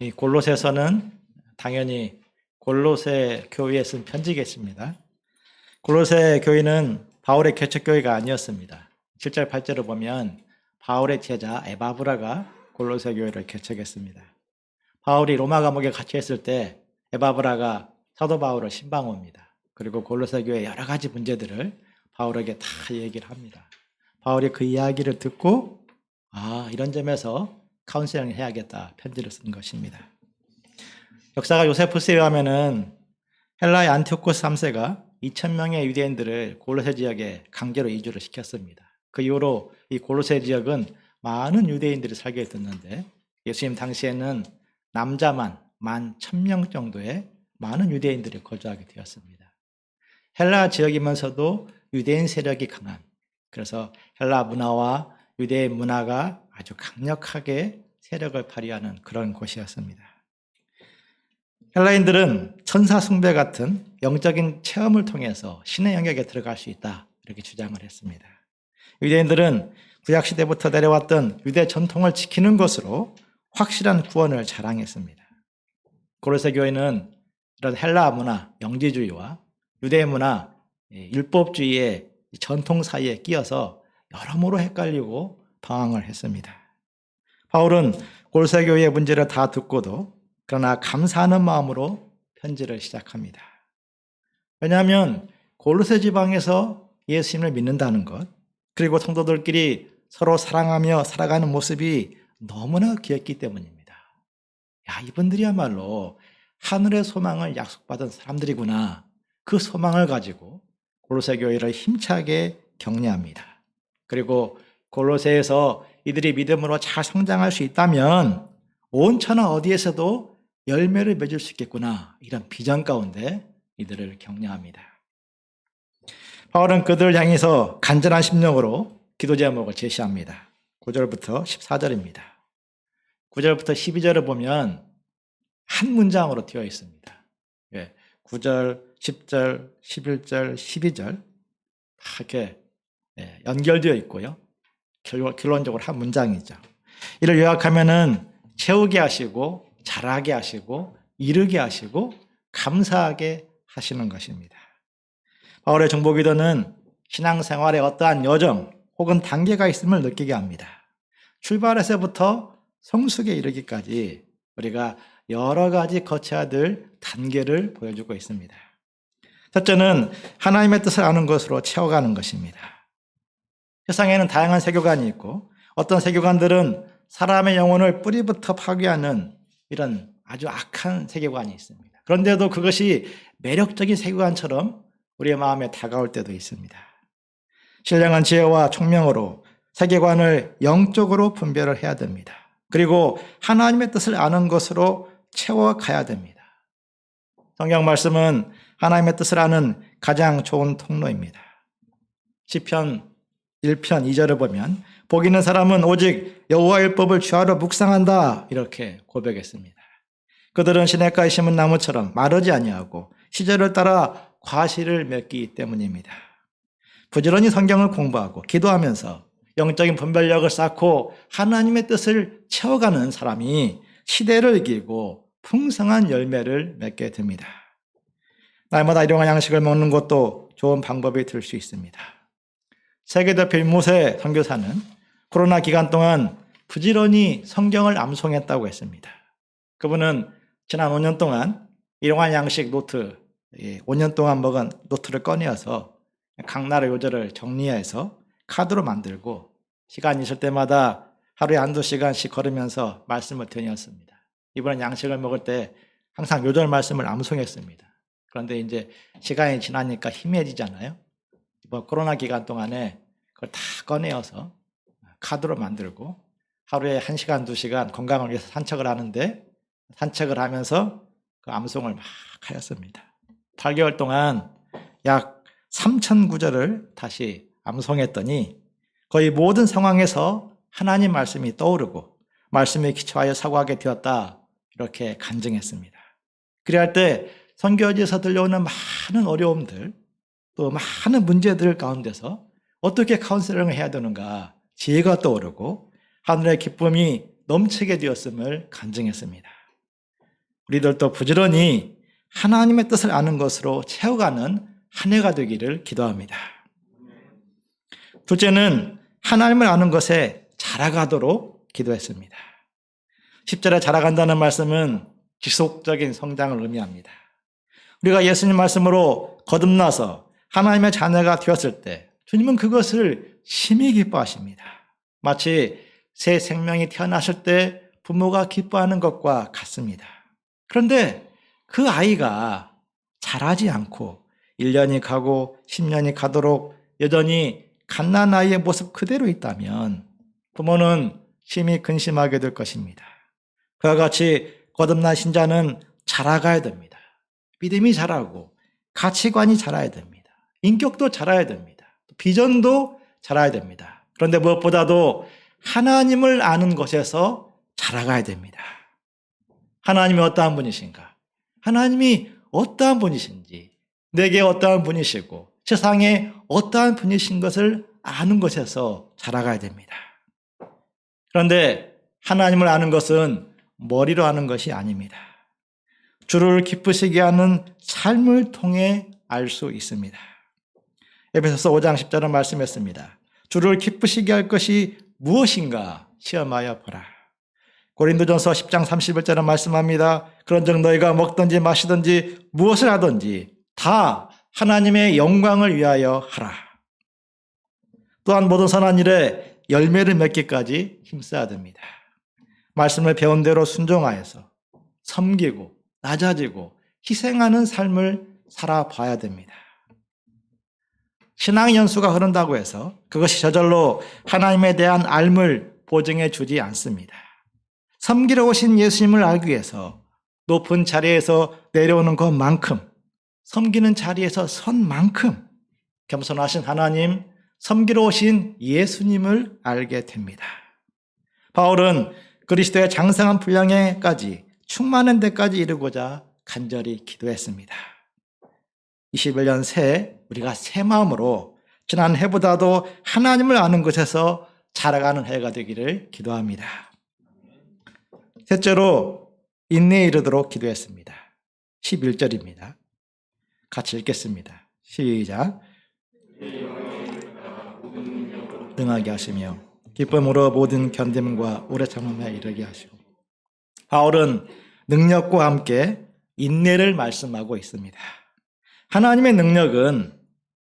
이 골로새서는 당연히 골로새 교회에 쓴 편지겠습니다. 골로새 교회는 바울의 개척교회가 아니었습니다. 7절 8절을 보면 바울의 제자 에바브라가 골로새 교회를 개척했습니다. 바울이 로마 감옥에 갇혀있을 때 에바브라가 사도 바울을 신방 옵니다. 그리고 골로새 교회의 여러 가지 문제들을 바울에게 다 얘기를 합니다. 바울이 그 이야기를 듣고 이런 점에서 카운셀링을 해야겠다 편지를 쓴 것입니다. 역사가 요세푸스에 의하면은 헬라의 안티오코스 3세가 2,000명의 유대인들을 골로새 지역에 강제로 이주를 시켰습니다. 그 이후로 이 골로새 지역은 많은 유대인들이 살게 됐는데 예수님 당시에는 남자만 11,000명 정도의 많은 유대인들이 거주하게 되었습니다. 헬라 지역이면서도 유대인 세력이 강한, 그래서 헬라 문화와 유대인 문화가 아주 강력하게 세력을 발휘하는 그런 곳이었습니다. 헬라인들은 천사 숭배 같은 영적인 체험을 통해서 신의 영역에 들어갈 수 있다 이렇게 주장을 했습니다. 유대인들은 구약시대부터 내려왔던 유대 전통을 지키는 것으로 확실한 구원을 자랑했습니다. 골로새 교회는 이런 헬라 문화, 영지주의와 유대 문화, 율법주의의 전통 사이에 끼어서 여러모로 헷갈리고 방황을 했습니다. 바울은 골로새 교회의 문제를 다 듣고도 그러나 감사하는 마음으로 편지를 시작합니다. 왜냐하면 골로새 지방에서 예수님을 믿는다는 것, 그리고 성도들끼리 서로 사랑하며 살아가는 모습이 너무나 귀했기 때문입니다. 이분들이야말로 하늘의 소망을 약속받은 사람들이구나. 그 소망을 가지고 골로새 교회를 힘차게 격려합니다. 그리고 골로새에서 이들이 믿음으로 잘 성장할 수 있다면 온 천하 어디에서도 열매를 맺을 수 있겠구나. 이런 비전 가운데 이들을 격려합니다. 바울은 그들을 향해서 간절한 심령으로 기도 제목을 제시합니다. 9절부터 14절입니다. 9절부터 12절을 보면 한 문장으로 되어 있습니다. 9절, 10절, 11절, 12절 다 이렇게 연결되어 있고요. 결론적으로 한 문장이죠. 이를 요약하면은 채우게 하시고 잘하게 하시고 이르게 하시고 감사하게 하시는 것입니다. 바울의 정보기도는 신앙생활에 어떠한 여정 혹은 단계가 있음을 느끼게 합니다. 출발에서부터 성숙에 이르기까지 우리가 여러 가지 거쳐야 될 단계를 보여주고 있습니다. 첫째는 하나님의 뜻을 아는 것으로 채워가는 것입니다. 세상에는 다양한 세교관이 있고 어떤 세교관들은 사람의 영혼을 뿌리부터 파괴하는 이런 아주 악한 세계관이 있습니다. 그런데도 그것이 매력적인 세계관처럼 우리의 마음에 다가올 때도 있습니다. 신령한 지혜와 총명으로 세계관을 영적으로 분별을 해야 됩니다. 그리고 하나님의 뜻을 아는 것으로 채워가야 됩니다. 성경 말씀은 하나님의 뜻을 아는 가장 좋은 통로입니다. 시편 1편 2절을 보면 복 있는 사람은 오직 여호와의 율법을 주하로 묵상한다 이렇게 고백했습니다. 그들은 시냇가에 심은 나무처럼 마르지 아니하고 시절을 따라 과실을 맺기 때문입니다. 부지런히 성경을 공부하고 기도하면서 영적인 분별력을 쌓고 하나님의 뜻을 채워가는 사람이 시대를 이기고 풍성한 열매를 맺게 됩니다. 날마다 일용할 양식을 먹는 것도 좋은 방법이 될 수 있습니다. 세계대표 임모세 선교사는 코로나 기간 동안 부지런히 성경을 암송했다고 했습니다. 그분은 지난 5년 동안 일용할 양식 노트, 5년 동안 먹은 노트를 꺼내어서 각 나라 요절을 정리해서 카드로 만들고 시간이 있을 때마다 하루에 한두 시간씩 걸으면서 말씀을 드렸습니다. 이번엔 양식을 먹을 때 항상 요절 말씀을 암송했습니다. 그런데 이제 시간이 지나니까 희미해지잖아요. 이번 코로나 기간 동안에 그걸 다 꺼내어서 카드로 만들고 하루에 1시간, 2시간 건강을 위해서 산책을 하는데 산책을 하면서 그 암송을 막 하였습니다. 8개월 동안 약 3,000구절을 다시 암송했더니 거의 모든 상황에서 하나님 말씀이 떠오르고 말씀에 기초하여 사고하게 되었다 이렇게 간증했습니다. 그래야 할 때 선교지에서 들려오는 많은 어려움들 또 많은 문제들 가운데서 어떻게 카운셀링을 해야 되는가 지혜가 떠오르고 하늘의 기쁨이 넘치게 되었음을 간증했습니다. 우리들도 부지런히 하나님의 뜻을 아는 것으로 채워가는 한 해가 되기를 기도합니다. 둘째는 하나님을 아는 것에 자라가도록 기도했습니다. 10절에 자라간다는 말씀은 지속적인 성장을 의미합니다. 우리가 예수님 말씀으로 거듭나서 하나님의 자녀가 되었을 때 주님은 그것을 심히 기뻐하십니다. 마치 새 생명이 태어났을 때 부모가 기뻐하는 것과 같습니다. 그런데 그 아이가 자라지 않고 1년이 가고 10년이 가도록 여전히 갓난아이의 모습 그대로 있다면 부모는 심히 근심하게 될 것입니다. 그와 같이 거듭난 신자는 자라가야 됩니다. 믿음이 자라고 가치관이 자라야 됩니다. 인격도 자라야 됩니다. 비전도 자라야 됩니다. 그런데 무엇보다도 하나님을 아는 것에서 자라가야 됩니다. 하나님이 어떠한 분이신가? 하나님이 어떠한 분이신지, 내게 어떠한 분이시고 세상에 어떠한 분이신 것을 아는 것에서 자라가야 됩니다. 그런데 하나님을 아는 것은 머리로 아는 것이 아닙니다. 주를 기쁘시게 하는 삶을 통해 알 수 있습니다. 에베소서 5장 10절은 말씀했습니다. 주를 기쁘시게 할 것이 무엇인가 시험하여 보라. 고린도전서 10장 31절은 말씀합니다. 그런즉 너희가 먹든지 마시든지 무엇을 하든지 다 하나님의 영광을 위하여 하라. 또한 모든 선한 일에 열매를 맺기까지 힘써야 됩니다. 말씀을 배운 대로 순종하여서 섬기고 낮아지고 희생하는 삶을 살아봐야 됩니다. 신앙 연수가 흐른다고 해서 그것이 저절로 하나님에 대한 알을 보증해 주지 않습니다. 섬기러 오신 예수님을 알기 위해서 높은 자리에서 내려오는 것만큼, 섬기는 자리에서 선 만큼 겸손하신 하나님, 섬기러 오신 예수님을 알게 됩니다. 바울은 그리스도의 장성한 분량에까지 충만한 데까지 이르고자 간절히 기도했습니다. 21년 새해 우리가 새 마음으로 지난 해보다도 하나님을 아는 것에서 자라가는 해가 되기를 기도합니다. 셋째로 인내에 이르도록 기도했습니다. 11절입니다. 같이 읽겠습니다. 시작. 능하게 하시며 기쁨으로 모든 견딤과 오래 참음에 이르게 하시고. 바울은 능력과 함께 인내를 말씀하고 있습니다. 하나님의 능력은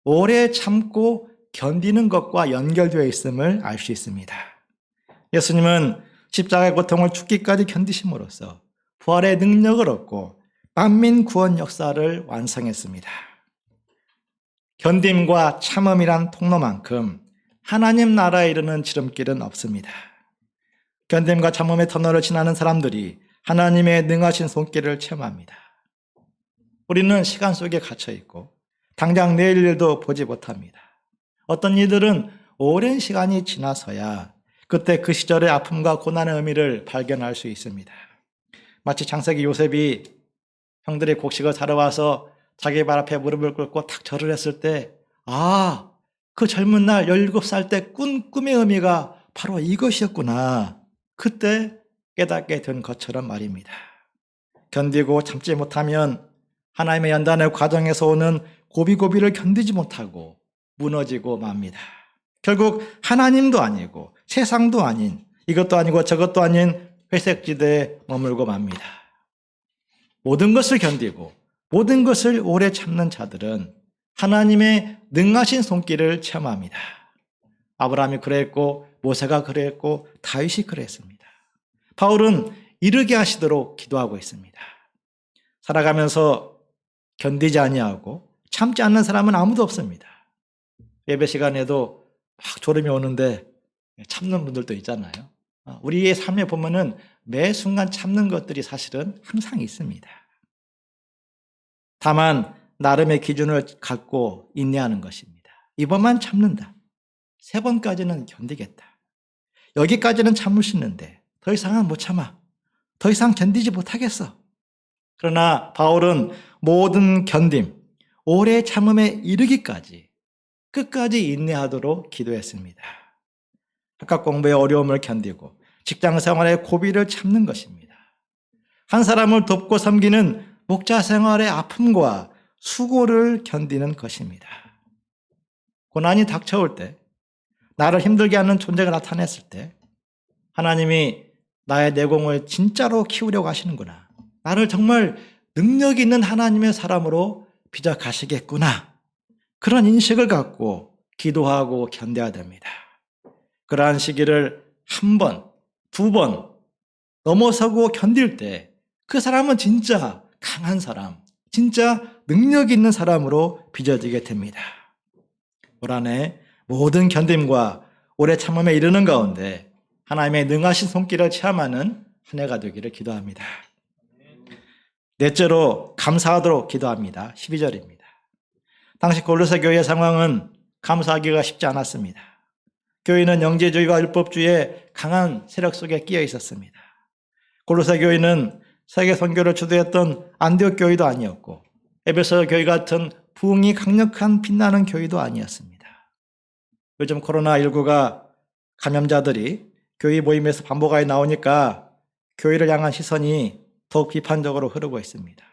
오래 참고 견디는 것과 연결되어 있음을 알 수 있습니다. 예수님은 십자가의 고통을 죽기까지 견디심으로써 부활의 능력을 얻고 만민 구원 역사를 완성했습니다. 견딤과 참음이란 통로만큼 하나님 나라에 이르는 지름길은 없습니다. 견딤과 참음의 터널을 지나는 사람들이 하나님의 능하신 손길을 체험합니다. 우리는 시간 속에 갇혀 있고 당장 내일 일도 보지 못합니다. 어떤 이들은 오랜 시간이 지나서야 그때 그 시절의 아픔과 고난의 의미를 발견할 수 있습니다. 마치 창세기 요셉이 형들이 곡식을 사러 와서 자기 발 앞에 무릎을 꿇고 탁 절을 했을 때, 아, 그 젊은 날 17살 때 꾼 꿈의 의미가 바로 이것이었구나. 그때 깨닫게 된 것처럼 말입니다. 견디고 참지 못하면 하나님의 연단의 과정에서 오는 고비고비를 견디지 못하고 무너지고 맙니다. 결국 하나님도 아니고 세상도 아닌, 이것도 아니고 저것도 아닌 회색지대에 머물고 맙니다. 모든 것을 견디고 모든 것을 오래 참는 자들은 하나님의 능하신 손길을 체험합니다. 아브라함이 그랬고 모세가 그랬고 다윗이 그랬습니다. 바울은 이르게 하시도록 기도하고 있습니다. 살아가면서 견디지 아니하고 참지 않는 사람은 아무도 없습니다. 예배 시간에도 막 졸음이 오는데 참는 분들도 있잖아요. 우리의 삶에 보면은 매 순간 참는 것들이 사실은 항상 있습니다. 다만 나름의 기준을 갖고 인내하는 것입니다. 이번만 참는다. 3번까지는 견디겠다. 여기까지는 참을 수 있는데 더 이상은 못 참아. 더 이상 견디지 못하겠어. 그러나 바울은 모든 견딤, 오래 참음에 이르기까지 끝까지 인내하도록 기도했습니다. 학업 공부의 어려움을 견디고 직장 생활의 고비를 참는 것입니다. 한 사람을 돕고 섬기는 목자 생활의 아픔과 수고를 견디는 것입니다. 고난이 닥쳐올 때, 나를 힘들게 하는 존재가 나타났을 때 하나님이 나의 내공을 진짜로 키우려고 하시는구나. 나를 정말 능력 있는 하나님의 사람으로 빚어가시겠구나. 그런 인식을 갖고 기도하고 견뎌야 됩니다. 그러한 시기를 한 번, 두 번 넘어서고 견딜 때 그 사람은 진짜 강한 사람, 진짜 능력 있는 사람으로 빚어지게 됩니다. 올 한해 모든 견딤과 오래 참음에 이르는 가운데 하나님의 능하신 손길을 체험하는 한 해가 되기를 기도합니다. 넷째로 감사하도록 기도합니다. 12절입니다. 당시 골로새 교회의 상황은 감사하기가 쉽지 않았습니다. 교회는 영재주의와 율법주의의 강한 세력 속에 끼어 있었습니다. 골로새 교회는 세계 선교를 주도했던 안디옥 교회도 아니었고 에베소 교회 같은 부흥이 강력한 빛나는 교회도 아니었습니다. 요즘 코로나19가 감염자들이 교회 모임에서 반복하게 나오니까 교회를 향한 시선이 더욱 비판적으로 흐르고 있습니다.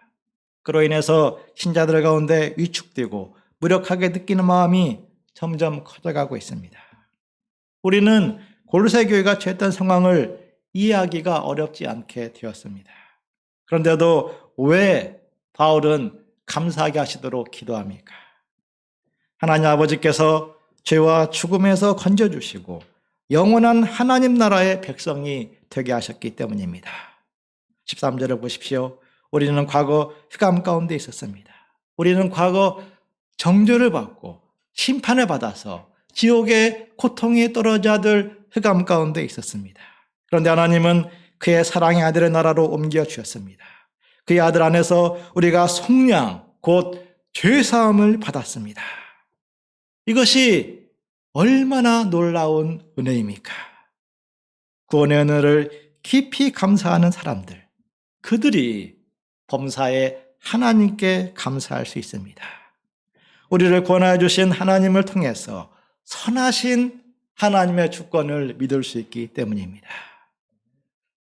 그로 인해서 신자들 가운데 위축되고 무력하게 느끼는 마음이 점점 커져가고 있습니다. 우리는 골로새 교회가 처했던 상황을 이해하기가 어렵지 않게 되었습니다. 그런데도 왜 바울은 감사하게 하시도록 기도합니까? 하나님 아버지께서 죄와 죽음에서 건져주시고 영원한 하나님 나라의 백성이 되게 하셨기 때문입니다. 13절을 보십시오. 우리는 과거 흑암 가운데 있었습니다. 우리는 과거 정죄를 받고 심판을 받아서 지옥의 고통에 떨어져 들 흑암 가운데 있었습니다. 그런데 하나님은 그의 사랑의 아들의 나라로 옮겨 주셨습니다. 그의 아들 안에서 우리가 속량, 곧 죄사함을 받았습니다. 이것이 얼마나 놀라운 은혜입니까? 구원의 은혜를 깊이 감사하는 사람들, 그들이 범사에 하나님께 감사할 수 있습니다. 우리를 구원하여 주신 하나님을 통해서 선하신 하나님의 주권을 믿을 수 있기 때문입니다.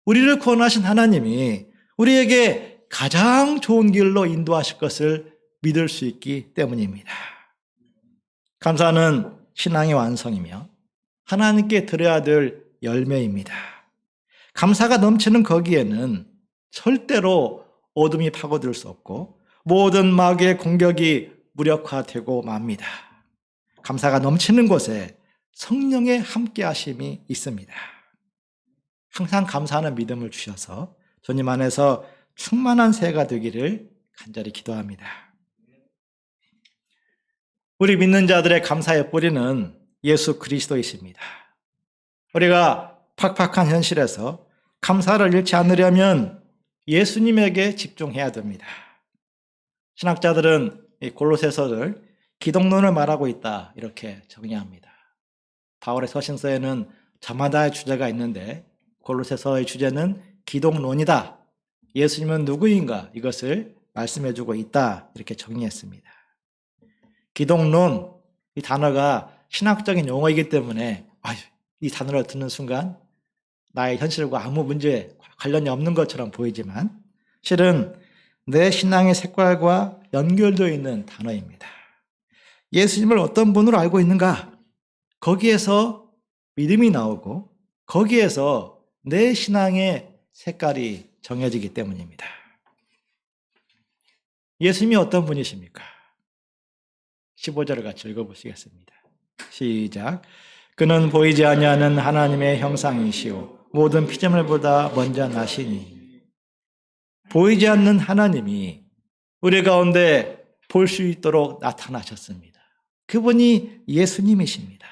우리를 구원하신 하나님이 우리에게 가장 좋은 길로 인도하실 것을 믿을 수 있기 때문입니다. 감사는 신앙의 완성이며 하나님께 드려야 될 열매입니다. 감사가 넘치는 거기에는 절대로 어둠이 파고들 수 없고 모든 마귀의 공격이 무력화되고 맙니다. 감사가 넘치는 곳에 성령의 함께하심이 있습니다. 항상 감사하는 믿음을 주셔서 주님 안에서 충만한 새해가 되기를 간절히 기도합니다. 우리 믿는 자들의 감사의 뿌리는 예수 그리스도이십니다. 우리가 팍팍한 현실에서 감사를 잃지 않으려면 예수님에게 집중해야 됩니다. 신학자들은 이 골로새서를 기독론을 말하고 있다 이렇게 정의합니다. 바울의 서신서에는 저마다의 주제가 있는데 골로새서의 주제는 기독론이다. 예수님은 누구인가 이것을 말씀해주고 있다 이렇게 정의했습니다. 기독론 이 단어가 신학적인 용어이기 때문에 이 단어를 듣는 순간 나의 현실과 아무 문제 관련이 없는 것처럼 보이지만 실은 내 신앙의 색깔과 연결되어 있는 단어입니다. 예수님을 어떤 분으로 알고 있는가? 거기에서 믿음이 나오고 거기에서 내 신앙의 색깔이 정해지기 때문입니다. 예수님이 어떤 분이십니까? 15절을 같이 읽어보시겠습니다. 시작. 그는 보이지 아니하는 하나님의 형상이시오 모든 피조물보다 먼저 나시니. 보이지 않는 하나님이 우리 가운데 볼 수 있도록 나타나셨습니다. 그분이 예수님이십니다.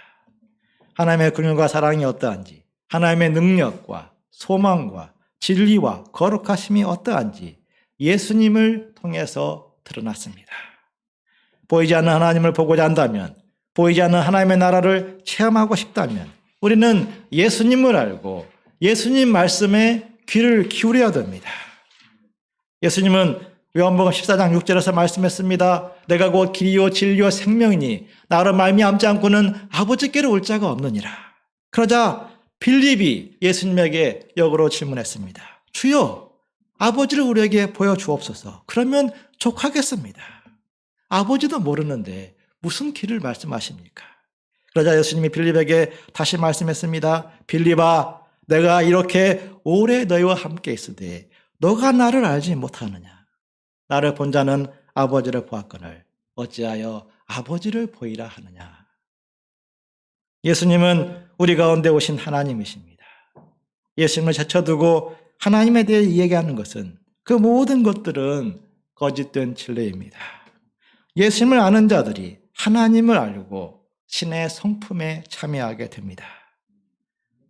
하나님의 긍휼과 사랑이 어떠한지, 하나님의 능력과 소망과 진리와 거룩하심이 어떠한지 예수님을 통해서 드러났습니다. 보이지 않는 하나님을 보고자 한다면, 보이지 않는 하나님의 나라를 체험하고 싶다면 우리는 예수님을 알고 예수님 말씀에 귀를 기울여야 됩니다. 예수님은 요한복음 14장 6절에서 말씀했습니다. 내가 곧 길이요 진리요 생명이니 나로 말미암지 않고는 아버지께로 올 자가 없느니라. 그러자 빌립이 예수님에게 역으로 질문했습니다. 주여, 아버지를 우리에게 보여주옵소서. 그러면 족하겠습니다. 아버지도 모르는데 무슨 길을 말씀하십니까? 그러자 예수님이 빌립에게 다시 말씀했습니다. 빌립아, 내가 이렇게 오래 너희와 함께 있으되 너가 나를 알지 못하느냐? 나를 본 자는 아버지를 보았거늘 어찌하여 아버지를 보이라 하느냐? 예수님은 우리 가운데 오신 하나님이십니다. 예수님을 제쳐두고 하나님에 대해 이야기하는 것은 그 모든 것들은 거짓된 진리입니다. 예수님을 아는 자들이 하나님을 알고 신의 성품에 참여하게 됩니다.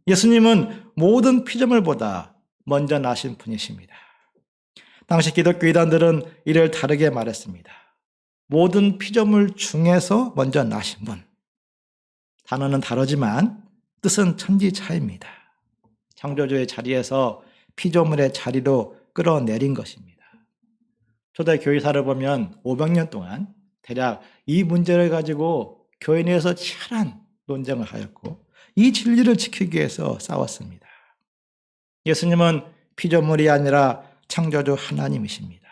예수님은 모든 피조물보다 먼저 나신 분이십니다. 당시 기독교 이단들은 이를 다르게 말했습니다. 모든 피조물 중에서 먼저 나신 분. 단어는 다르지만 뜻은 천지차이입니다. 창조주의 자리에서 피조물의 자리로 끌어내린 것입니다. 초대 교회사를 보면 500년 동안 대략 이 문제를 가지고 교회 내에서 치열한 논쟁을 하였고 이 진리를 지키기 위해서 싸웠습니다. 예수님은 피조물이 아니라 창조주 하나님이십니다.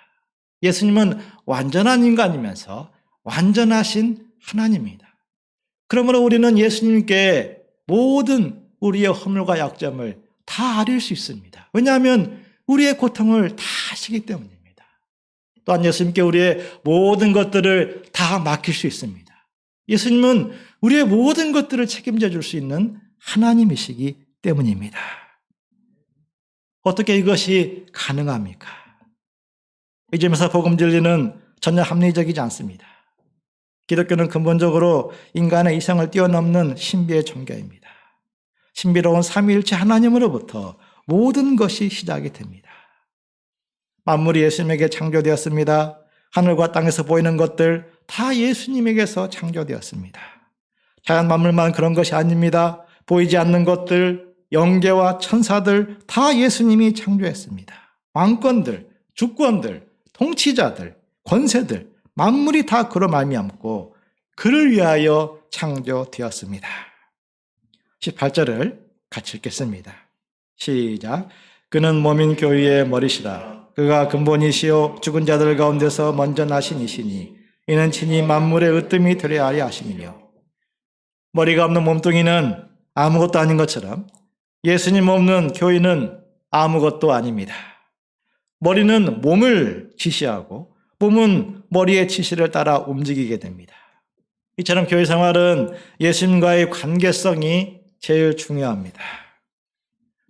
예수님은 완전한 인간이면서 완전하신 하나님입니다. 그러므로 우리는 예수님께 모든 우리의 허물과 약점을 다 아릴 수 있습니다. 왜냐하면 우리의 고통을 다 아시기 때문입니다. 또한 예수님께 우리의 모든 것들을 다 맡길 수 있습니다. 예수님은 우리의 모든 것들을 책임져 줄 수 있는 하나님이시기 때문입니다. 어떻게 이것이 가능합니까? 이 점에서 복음 진리는 전혀 합리적이지 않습니다. 기독교는 근본적으로 인간의 이성을 뛰어넘는 신비의 종교입니다. 신비로운 삼위일체 하나님으로부터 모든 것이 시작이 됩니다. 만물이 예수님에게 창조되었습니다. 하늘과 땅에서 보이는 것들 다 예수님에게서 창조되었습니다. 자연 만물만 그런 것이 아닙니다. 보이지 않는 것들, 영계와 천사들 다 예수님이 창조했습니다. 왕권들, 주권들, 통치자들, 권세들 만물이 다 그로 말미암고 그를 위하여 창조되었습니다. 18절을 같이 읽겠습니다. 시작. 그는 몸인 교회의 머리시라. 그가 근본이시요 죽은 자들 가운데서 먼저 나신 이시니 이는 친히 만물의 으뜸이 되려 하려 하심이며. 머리가 없는 몸뚱이는 아무것도 아닌 것처럼 예수님 없는 교회는 아무것도 아닙니다. 머리는 몸을 지시하고 몸은 머리의 지시를 따라 움직이게 됩니다. 이처럼 교회 생활은 예수님과의 관계성이 제일 중요합니다.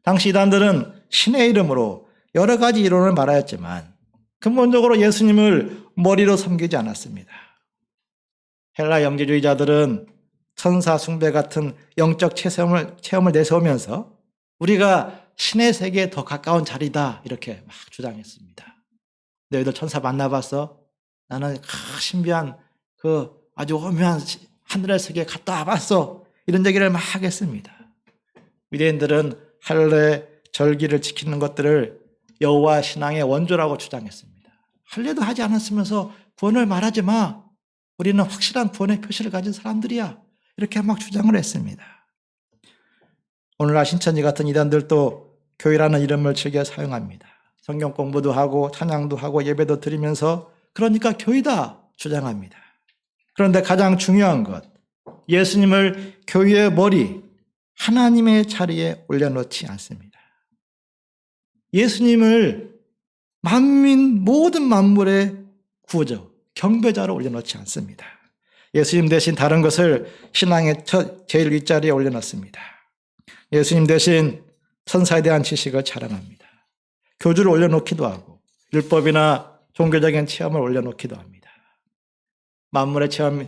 당시 이단들은 신의 이름으로 여러 가지 이론을 말하였지만 근본적으로 예수님을 머리로 섬기지 않았습니다. 헬라 영지주의자들은 천사 숭배 같은 영적 체험을 내세우면서 우리가 신의 세계에 더 가까운 자리다 이렇게 막 주장했습니다. 너희들 천사 만나봤어? 나는 신비한 그 아주 오묘한 하늘의 세계에 갔다 와봤어. 이런 얘기를 막 했습니다. 유대인들은 할례, 절기를 지키는 것들을 여호와 신앙의 원조라고 주장했습니다. 할례도 하지 않았으면서 구원을 말하지 마. 우리는 확실한 구원의 표시를 가진 사람들이야. 이렇게 막 주장을 했습니다. 오늘날 신천지 같은 이단들도 교회라는 이름을 즐겨 사용합니다. 성경 공부도 하고 찬양도 하고 예배도 드리면서 그러니까 교회다 주장합니다. 그런데 가장 중요한 것, 예수님을 교회의 머리, 하나님의 자리에 올려놓지 않습니다. 예수님을 만민 모든 만물의 구조, 경배자로 올려놓지 않습니다. 예수님 대신 다른 것을 신앙의 제일 윗자리에 올려놓습니다. 예수님 대신 천사에 대한 지식을 자랑합니다. 교주를 올려놓기도 하고 율법이나 종교적인 체험을 올려놓기도 합니다. 만물의 체험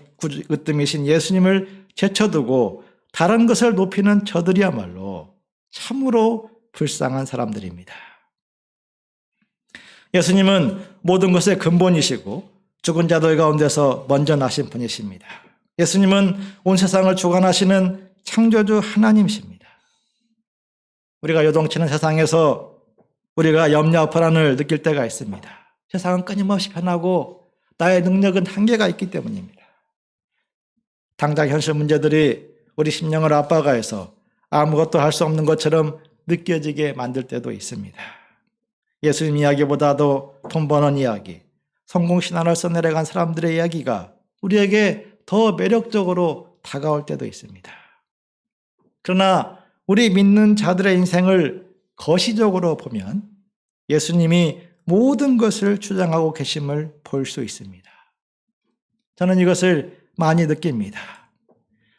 으뜸이신 예수님을 제쳐두고 다른 것을 높이는 저들이야말로 참으로 불쌍한 사람들입니다. 예수님은 모든 것의 근본이시고 죽은 자들 가운데서 먼저 나신 분이십니다. 예수님은 온 세상을 주관하시는 창조주 하나님이십니다. 우리가 요동치는 세상에서 우리가 염려 불안을 느낄 때가 있습니다. 세상은 끊임없이 변하고 나의 능력은 한계가 있기 때문입니다. 당장 현실 문제들이 우리 심령을 압박하 해서 아무것도 할 수 없는 것처럼 느껴지게 만들 때도 있습니다. 예수님 이야기보다도 돈 버는 이야기, 성공신화를 써내려간 사람들의 이야기가 우리에게 더 매력적으로 다가올 때도 있습니다. 그러나 우리 믿는 자들의 인생을 거시적으로 보면 예수님이 모든 것을 주장하고 계심을 볼 수 있습니다. 저는 이것을 많이 느낍니다.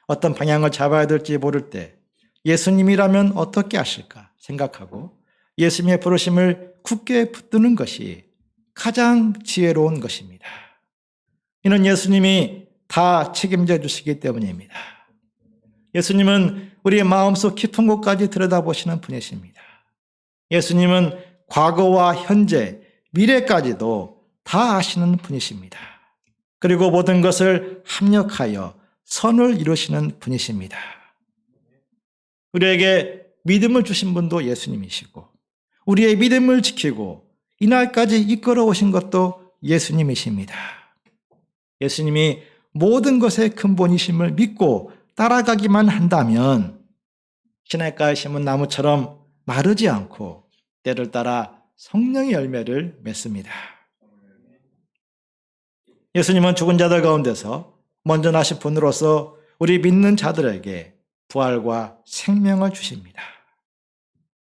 어떤 방향을 잡아야 될지 모를 때 예수님이라면 어떻게 하실까 생각하고 예수님의 부르심을 굳게 붙드는 것이 가장 지혜로운 것입니다. 이는 예수님이 다 책임져 주시기 때문입니다. 예수님은 우리의 마음속 깊은 곳까지 들여다보시는 분이십니다. 예수님은 과거와 현재, 미래까지도 다 아시는 분이십니다. 그리고 모든 것을 합력하여 선을 이루시는 분이십니다. 우리에게 믿음을 주신 분도 예수님이시고 우리의 믿음을 지키고 이날까지 이끌어 오신 것도 예수님이십니다. 예수님이 모든 것의 근본이심을 믿고 따라가기만 한다면 시냇가에 심은 나무처럼 마르지 않고 때를 따라 성령의 열매를 맺습니다. 예수님은 죽은 자들 가운데서 먼저 나신 분으로서 우리 믿는 자들에게 부활과 생명을 주십니다.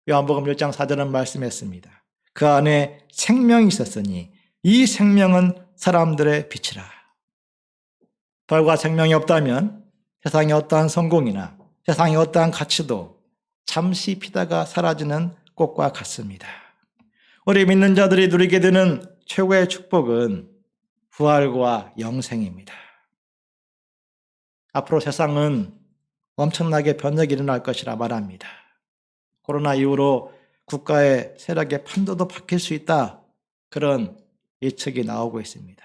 요한복음 1장 4절은 말씀했습니다. 그 안에 생명이 있었으니 이 생명은 사람들의 빛이라. 부활과 생명이 없다면 세상의 어떠한 성공이나 세상의 어떠한 가치도 잠시 피다가 사라지는 꽃과 같습니다. 우리 믿는 자들이 누리게 되는 최고의 축복은 부활과 영생입니다. 앞으로 세상은 엄청나게 변혁이 일어날 것이라 말합니다. 코로나 이후로 국가의 세력의 판도도 바뀔 수 있다. 그런 예측이 나오고 있습니다.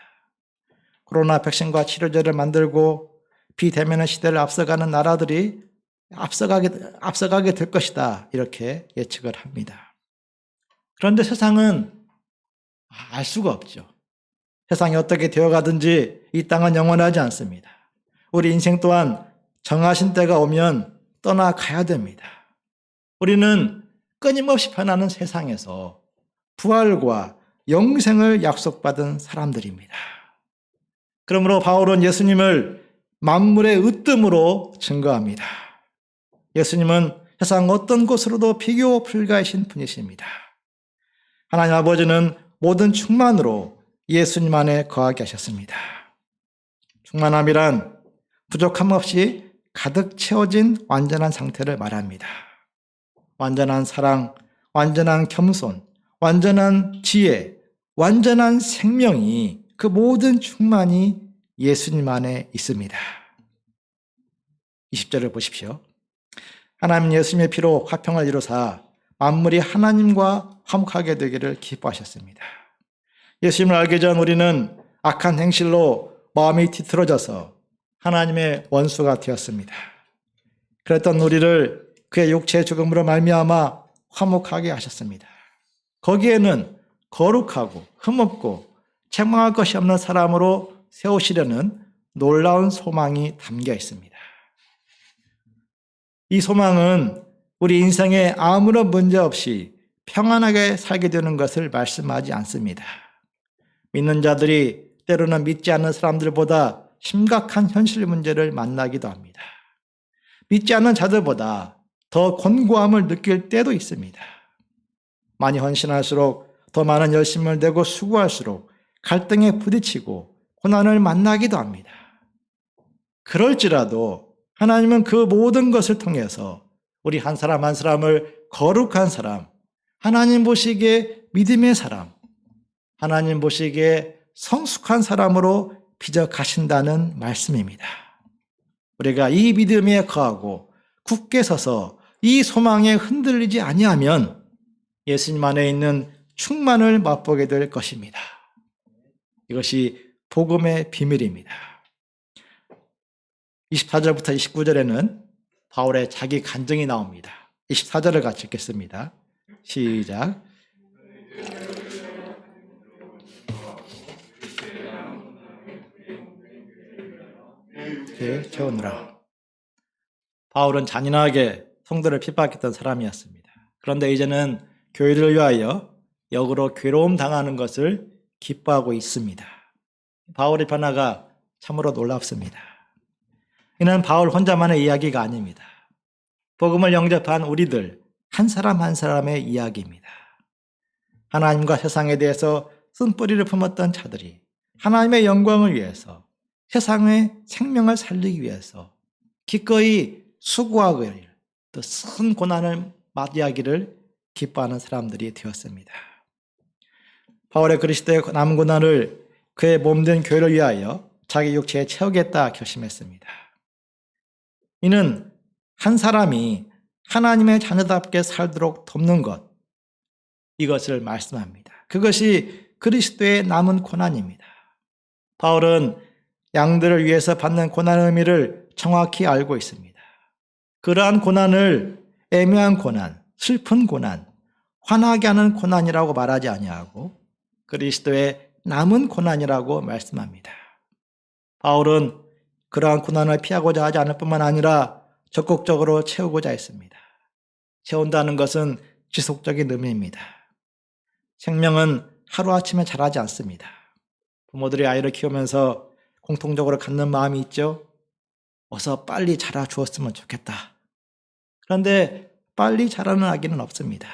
코로나 백신과 치료제를 만들고 비대면의 시대를 앞서가는 나라들이 앞서가게 될 것이다. 이렇게 예측을 합니다. 그런데 세상은 알 수가 없죠. 세상이 어떻게 되어가든지 이 땅은 영원하지 않습니다. 우리 인생 또한 정하신 때가 오면 떠나가야 됩니다. 우리는 끊임없이 변하는 세상에서 부활과 영생을 약속받은 사람들입니다. 그러므로 바울은 예수님을 만물의 으뜸으로 증거합니다. 예수님은 세상 어떤 곳으로도 비교 불가이신 분이십니다. 하나님 아버지는 모든 충만으로 예수님 안에 거하게 하셨습니다. 충만함이란 부족함 없이 가득 채워진 완전한 상태를 말합니다. 완전한 사랑, 완전한 겸손, 완전한 지혜, 완전한 생명이 그 모든 충만이 예수님 안에 있습니다. 20절을 보십시오. 하나님 예수님의 피로 화평을 이루사 만물이 하나님과 화목하게 되기를 기뻐하셨습니다. 예수님을 알기 전 우리는 악한 행실로 마음이 뒤틀어져서 하나님의 원수가 되었습니다. 그랬던 우리를 그의 육체의 죽음으로 말미암아 화목하게 하셨습니다. 거기에는 거룩하고 흠없고 책망할 것이 없는 사람으로 세우시려는 놀라운 소망이 담겨 있습니다. 이 소망은 우리 인생에 아무런 문제 없이 평안하게 살게 되는 것을 말씀하지 않습니다. 믿는 자들이 때로는 믿지 않는 사람들보다 심각한 현실 문제를 만나기도 합니다. 믿지 않는 자들보다 더 곤고함을 느낄 때도 있습니다. 많이 헌신할수록 더 많은 열심을 내고 수고할수록 갈등에 부딪히고 고난을 만나기도 합니다. 그럴지라도 하나님은 그 모든 것을 통해서 우리 한 사람 한 사람을 거룩한 사람, 하나님 보시기에 믿음의 사람, 하나님 보시기에 성숙한 사람으로 빚어가신다는 말씀입니다. 우리가 이 믿음에 거하고 굳게 서서 이 소망에 흔들리지 아니하면 예수님 안에 있는 충만을 맛보게 될 것입니다. 이것이 복음의 비밀입니다. 24절부터 29절에는 바울의 자기 간증이 나옵니다. 24절을 같이 읽겠습니다. 시작. 채우느라. 바울은 잔인하게 성도를 핍박했던 사람이었습니다. 그런데 이제는 교회를 위하여 역으로 괴로움 당하는 것을 기뻐하고 있습니다. 바울의 변화가 참으로 놀랍습니다. 이는 바울 혼자만의 이야기가 아닙니다. 복음을 영접한 우리들 한 사람 한 사람의 이야기입니다. 하나님과 세상에 대해서 쓴뿌리를 품었던 자들이 하나님의 영광을 위해서 세상의 생명을 살리기 위해서 기꺼이 수고하고 또 큰 고난을 맞이하기를 기뻐하는 사람들이 되었습니다. 바울의 그리스도의 남은 고난을 그의 몸된 교회를 위하여 자기 육체에 채우겠다 결심했습니다. 이는 한 사람이 하나님의 자녀답게 살도록 돕는 것, 이것을 말씀합니다. 그것이 그리스도의 남은 고난입니다. 바울은 양들을 위해서 받는 고난의 의미를 정확히 알고 있습니다. 그러한 고난을 애매한 고난, 슬픈 고난, 화나게 하는 고난이라고 말하지 아니하고 그리스도의 남은 고난이라고 말씀합니다. 바울은 그러한 고난을 피하고자 하지 않을 뿐만 아니라 적극적으로 채우고자 했습니다. 채운다는 것은 지속적인 의미입니다. 생명은 하루아침에 자라지 않습니다. 부모들이 아이를 키우면서 공통적으로 갖는 마음이 있죠. 어서 빨리 자라 주었으면 좋겠다. 그런데 빨리 자라는 아기는 없습니다.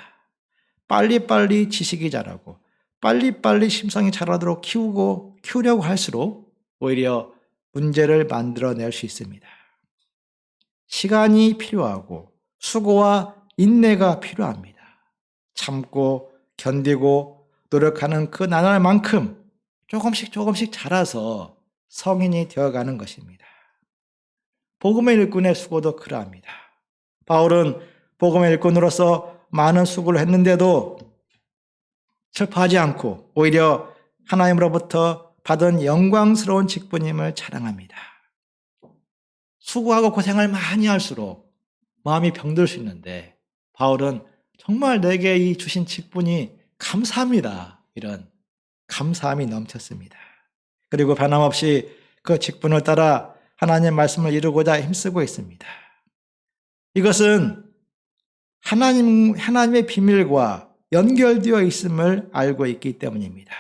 빨리빨리 지식이 자라고 빨리빨리 심성이 자라도록 키우려고 할수록 오히려 문제를 만들어낼 수 있습니다. 시간이 필요하고 수고와 인내가 필요합니다. 참고 견디고 노력하는 그 나날만큼 조금씩 자라서 성인이 되어가는 것입니다. 복음의 일꾼의 수고도 그러합니다. 바울은 복음의 일꾼으로서 많은 수고를 했는데도 슬퍼하지 않고 오히려 하나님으로부터 받은 영광스러운 직분임을 자랑합니다. 수고하고 고생을 많이 할수록 마음이 병들 수 있는데 바울은 정말 내게 이 주신 직분이 감사합니다. 이런 감사함이 넘쳤습니다. 그리고 변함없이 그 직분을 따라 하나님의 말씀을 이루고자 힘쓰고 있습니다. 이것은 하나님의 비밀과 연결되어 있음을 알고 있기 때문입니다.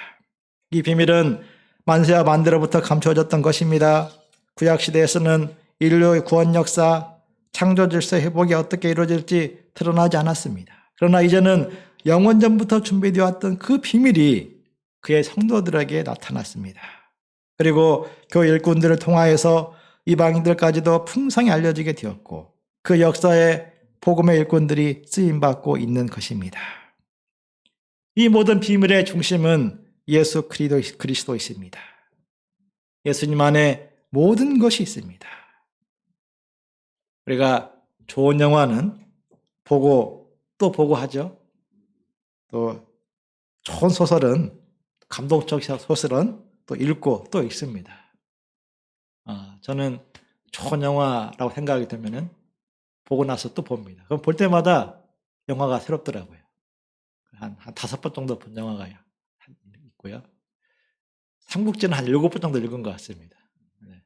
이 비밀은 만세와 만대로부터 감춰졌던 것입니다. 구약시대에서는 인류의 구원 역사, 창조 질서 회복이 어떻게 이루어질지 드러나지 않았습니다. 그러나 이제는 영원전부터 준비되어 왔던 그 비밀이 그의 성도들에게 나타났습니다. 그리고 교회 일꾼들을 통하여서 이방인들까지도 풍성히 알려지게 되었고 그 역사에 복음의 일꾼들이 쓰임받고 있는 것입니다. 이 모든 비밀의 중심은 예수 그리스도이십니다. 예수님 안에 모든 것이 있습니다. 우리가 좋은 영화는 보고 또 보고 하죠. 또 좋은 소설은 감동적 소설은 또 읽고 또 읽습니다. 저는 좋은 영화라고 생각이 들면은 보고 나서 또 봅니다. 그럼 볼 때마다 영화가 새롭더라고요. 한 5번 정도 본 영화가 있고요. 삼국지는 한 7번 정도 읽은 것 같습니다. 네.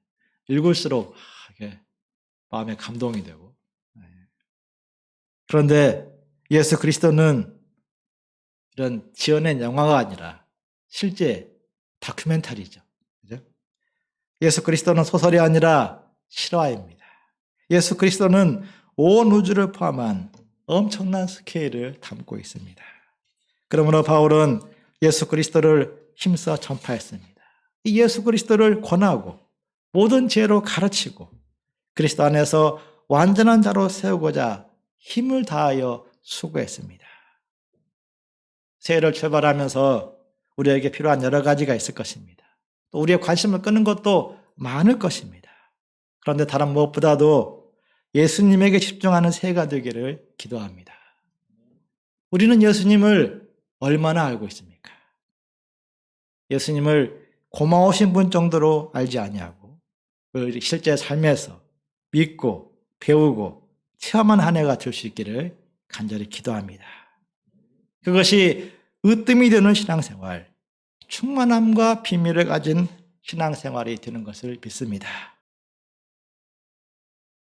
읽을수록 이게 마음에 감동이 되고. 네. 그런데 예수 그리스도는 이런 지어낸 영화가 아니라 실제 다큐멘터리죠. 그죠? 예수 그리스도는 소설이 아니라 실화입니다. 예수 그리스도는 온 우주를 포함한 엄청난 스케일을 담고 있습니다. 그러므로 바울은 예수 그리스도를 힘써 전파했습니다. 이 예수 그리스도를 권하고 모든 지혜로 가르치고 그리스도 안에서 완전한 자로 세우고자 힘을 다하여 수고했습니다. 새해를 출발하면서 우리에게 필요한 여러 가지가 있을 것입니다. 또 우리의 관심을 끄는 것도 많을 것입니다. 그런데 다른 무엇보다도 예수님에게 집중하는 새해가 되기를 기도합니다. 우리는 예수님을 얼마나 알고 있습니까? 예수님을 고마우신 분 정도로 알지 아니하고 실제 삶에서 믿고 배우고 체험한 한 해가 될 수 있기를 간절히 기도합니다. 그것이 으뜸이 되는 신앙생활, 충만함과 비밀을 가진 신앙생활이 되는 것을 믿습니다.